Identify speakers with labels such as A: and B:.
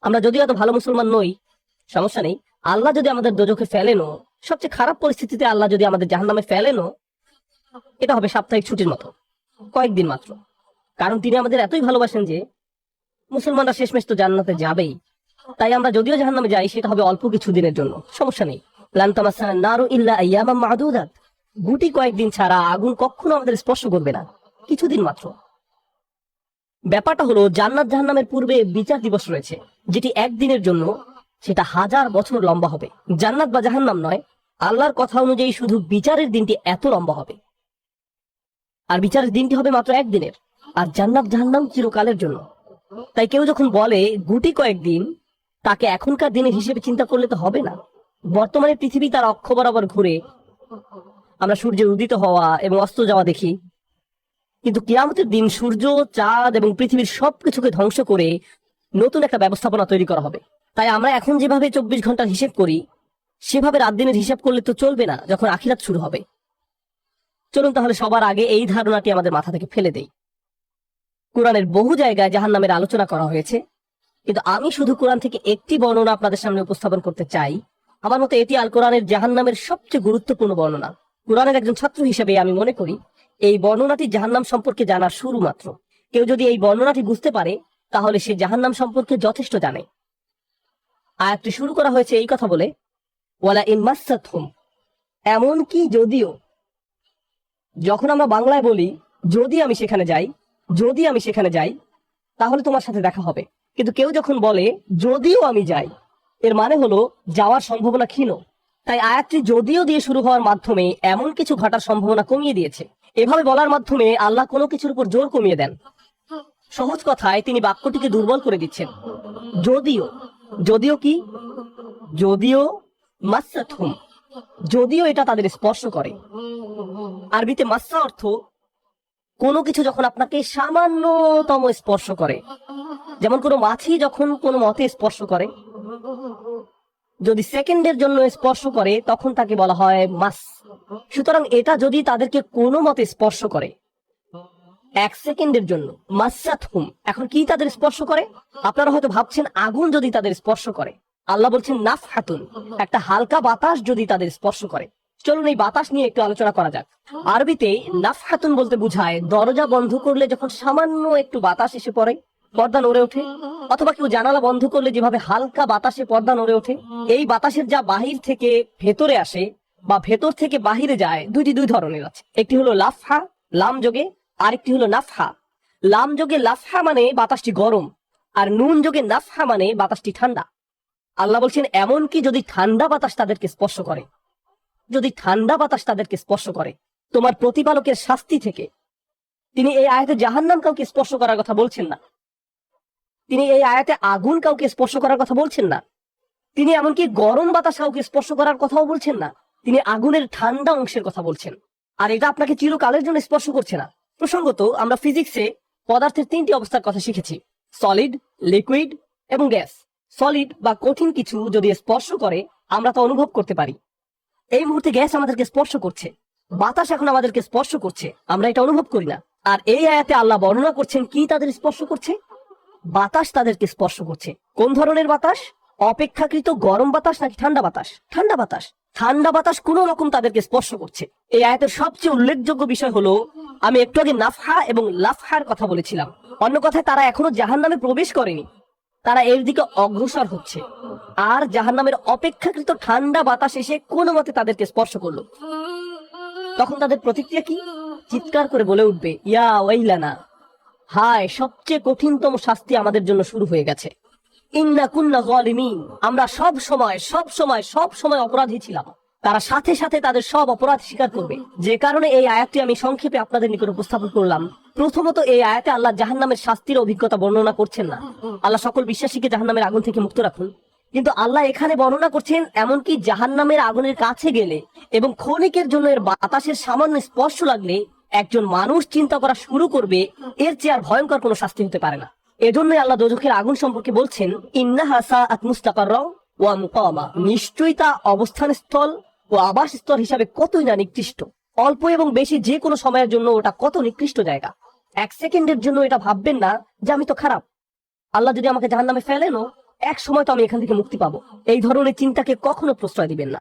A: আমরা যদিও এত ভালো মুসলমান নই, সমস্যা নেই। আল্লাহ যদি আমাদের দোজখে ফেলেনও, সবচেয়ে খারাপ পরিস্থিতিতে আল্লাহ যদি আমাদের জাহান্নামে ফেলেনও, এটা হবে সাপ্তাহিক ছুটির মতো, কয়েকদিন মাত্র। কারণ তিনি আমাদের এতই ভালোবাসেন যে মুসলমানরা শেষমেশ তো জান্নাতে যাবেই। তাই আমরা যদিও জাহান্নামে যাই, সেটা হবে অল্প কিছু দিনের জন্য, সমস্যা নেই। লান তামাসসানা নারু ইল্লা আইয়ামাম মা'দুদাত, গুটি কয়েকদিন ছাড়া আগুন কখনো আমাদের স্পর্শ করবে না, কিছুদিন মাত্র। ব্যাপারটা হলো, জান্নাত জাহান্নামের পূর্বে বিচার দিবস রয়েছে, যেটি একদিনের জন্য, সেটা 1000 বছর লম্বা হবে। জান্নাত বা জাহান্নাম নয়, আল্লাহর কথা অনুযায়ী শুধু বিচারের দিনটি এত লম্বা হবে। আর বিচারের দিনটি হবে মাত্র একদিনের, আর জান্নাত জাহান্নাম চিরকালের জন্য। তাই কেউ যখন বলে গুটি কয়েকদিন, তাকে এখনকার দিনের হিসেবে চিন্তা করলে তো হবে না। বর্তমানে পৃথিবী তার অক্ষ বরাবর ঘুরে, আমরা সূর্যের উদিত হওয়া এবং অস্ত যাওয়া দেখি। কিন্তু কিয়ামতের দিন সূর্য, চাঁদ এবং পৃথিবীর সবকিছুকে ধ্বংস করে নতুন একটা ব্যবস্থাপনা তৈরি করা হবে। তাই আমরা এখন যেভাবে 24 ঘন্টার হিসেব করি, সেভাবে রাত দিনের হিসাব করলে তো চলবে না যখন আখিরাত শুরু হবে। চলুন তাহলে সবার আগে এই ধারণাটি আমাদের মাথা থেকে ফেলে দেই। কোরআনের বহু জায়গায় জাহান্নামের আলোচনা করা হয়েছে, কিন্তু আমি শুধু কোরআন থেকে একটি বর্ণনা আপনাদের সামনে উপস্থাপন করতে চাই। আমার মতে এটি আল কোরআনের জাহান্নামের সবচেয়ে গুরুত্বপূর্ণ বর্ণনা। কোরআনের একজন ছাত্র হিসেবে আমি মনে করি এই বর্ণনাটি জাহান্নাম সম্পর্কে জানার শুরু মাত্র। কেউ যদি এই বর্ণনাটি বুঝতে পারে, তাহলে সে জাহান্নাম সম্পর্কে যথেষ্ট জানে। আয়াতটি শুরু করা হয়েছে এই কথা বলে, ওয়ালা ইন মাসসাতহুম, এমন কি যদিও। যখন আমরা বাংলায় বলি যদি আমি সেখানে যাই, যদি আমি সেখানে যাই, তাহলে তোমার সাথে দেখা হবে। কিন্তু কেউ যখন বলে যদিও আমি যাই, এর মানে হলো যাওয়ার সম্ভাবনা ক্ষীণ। তাই আয়াতটি যদিও দিয়ে শুরু হওয়ার মাধ্যমে এমন কিছু ঘটার সম্ভাবনা কমিয়ে দিয়েছে। এভাবে বলার মাধ্যমে আল্লাহ কোনো কিছুর উপর জোর কমিয়ে দেন। সহজ কথায় তিনি বাক্যটিকে দুর্বল করে দিচ্ছেন। যদিও, যদিও কি? যদিও মাসসাতহুম, যদিও এটা তাদের স্পর্শ করে। আরবিতে মাসসা অর্থ কোনো কিছু যখন আপনাকে সামান্যতম স্পর্শ করে, যেমন কোনো মাছি যখন কোনো মতে স্পর্শ করে, যদি সেকেন্ডের জন্য স্পর্শ করে তখন তাকে বলা হয় মাস। সুতরাং এটা যদি তাদেরকে কোনো মতে স্পর্শ করে 1 সেকেন্ডের জন্য, মাসসাতহুম। এখন কি তাদের স্পর্শ করে? আপনারা হয়তো ভাবছেন আগুন যদি তাদের স্পর্শ করে। আল্লাহ বলছেন নাফহাতুন, একটা হালকা বাতাস যদি তাদের স্পর্শ করে। চলুন এই বাতাস নিয়ে একটু আলোচনা করা যাক। আরবিতে নাফহাতুন বলতে বোঝায় দরজা বন্ধ করলে যখন সামান্য একটু বাতাস এসে পড়ে, পর্দা নড়ে ওঠে, অথবা কেউ জানালা বন্ধ করলে যেভাবে হালকা বাতাসে পর্দা নড়ে ওঠে। এই বাতাসের যা বাহির থেকে ভেতরে আসে বা ভেতর থেকে বাহিরে যায়, দুই ধরনের আছে। একটি হলো লাফহা, লাম যোগে, আরেকটি হলো নাফহা। লাম যোগে লাফহা মানে বাতাসটি গরম, আর নুন যোগে নাফহা মানে বাতাসটি ঠান্ডা। আল্লাহ বলছেন এমন কি যদি ঠান্ডা বাতাস তাদেরকে স্পর্শ করে, যদি ঠান্ডা বাতাস তাদেরকে স্পর্শ করে তোমার প্রতিপালকের শাস্তি থেকে। তিনি এই আয়াতে জাহান্নাম কাউকে স্পর্শ করার কথা বলছেন না, তিনি এই আয়াতে আগুন কাউকে স্পর্শ করার কথা বলছেন না, তিনি এমনকি গরম বাতাস কাউকে স্পর্শ করার কথাও বলছেন না, তিনি আগুনের ঠান্ডা অংশের কথা বলছেন। আর এটা আপনাকে চিরকালের জন্য স্পর্শ করছে না। প্রসঙ্গত, আমরা ফিজিক্সে পদার্থের 3টি অবস্থার কথা শিখেছি, সলিড, লিকুইড এবং গ্যাস। সলিড বা কঠিন কিছু যদি স্পর্শ করে আমরা তা অনুভব করতে পারি। এই মুহূর্তে গ্যাস আমাদেরকে স্পর্শ করছে, বাতাস এখন আমাদেরকে স্পর্শ করছে, আমরা এটা অনুভব করি না। আর এই আয়াতে আল্লাহ বর্ণনা করছেন কি তাদের স্পর্শ করছে। বাতাস তাদেরকে স্পর্শ করছে। কোন ধরনের বাতাস? অপেক্ষাকৃত গরম বাতাস নাকি ঠান্ডা বাতাস? ঠান্ডা বাতাস। ঠান্ডা বাতাস কোন রকম তাদেরকে স্পর্শ করছে। এই আয়াতের সবচেয়ে উল্লেখযোগ্য বিষয় হলো, আমি একটু আগে নাফহা এবং লাফহার কথা বলেছিলাম। অন্য কথায় তারা এখনো জাহান্নামে প্রবেশ করেনি, তারা এর দিকে অগ্রসর হচ্ছে। আর জাহান্নামের অপেক্ষাকৃত ঠান্ডা বাতাস এসে কোনো মতে তাদেরকে স্পর্শ করলো, তখন তাদের প্রতিক্রিয়া কি? চিৎকার করে বলে উঠবে, ইয়া ওয়াইলানা, হায়, সবচেয়ে কঠিনতম শাস্তি আমাদের জন্য শুরু হয়ে গেছে। ইন্না কুন্না যালিমিন, আমরা সব সময় অপরাধী ছিলাম। তারা সাথে সাথে তাদের সব অপরাধ স্বীকার করবে। যে কারণে এই আয়াতটি আমি সংক্ষেপে আপনাদের নিকট উপস্থাপন করলাম। প্রথমত, এই আয়াতে আল্লাহ জাহান্নামের শাস্তির অভিজ্ঞতা বর্ণনা করছেন না। আল্লাহ সকল বিশ্বাসীকে জাহান্নামের আগুন থেকে মুক্ত রাখুন। কিন্তু আল্লাহ এখানে বর্ণনা করছেন এমনকি জাহান্নামের আগুনের কাছে গেলে এবং ক্ষণিকের জন্য এর বাতাসের সামান্য স্পর্শ লাগলে একজন মানুষ চিন্তা করা শুরু করবে এর চেয়ে আর ভয়ঙ্কর কোনো শাস্তি হতে পারে না। এজন্যই আল্লাহ দোজখের আগুন সম্পর্কে বলছেন, ইন্নাহা সাআত মুস্তাকাররা ওয়া মুকামা, নিশ্চয়ই তা অবস্থানস্থল ও আবাসস্থল হিসাবে কতই না নিকৃষ্ট। অল্প এবং বেশি যে কোনো সময়ের জন্য ওটা কত নিকৃষ্ট জায়গা। 1 সেকেন্ডের জন্য এটা ভাববেন না যে আমি তো খারাপ, আল্লাহ যদি আমাকে জাহান্নামে ফেলেনও এক সময় তো আমি এখান থেকে মুক্তি পাবো। এই ধরনের চিন্তাকে কখনো প্রশ্রয় দিবেন না।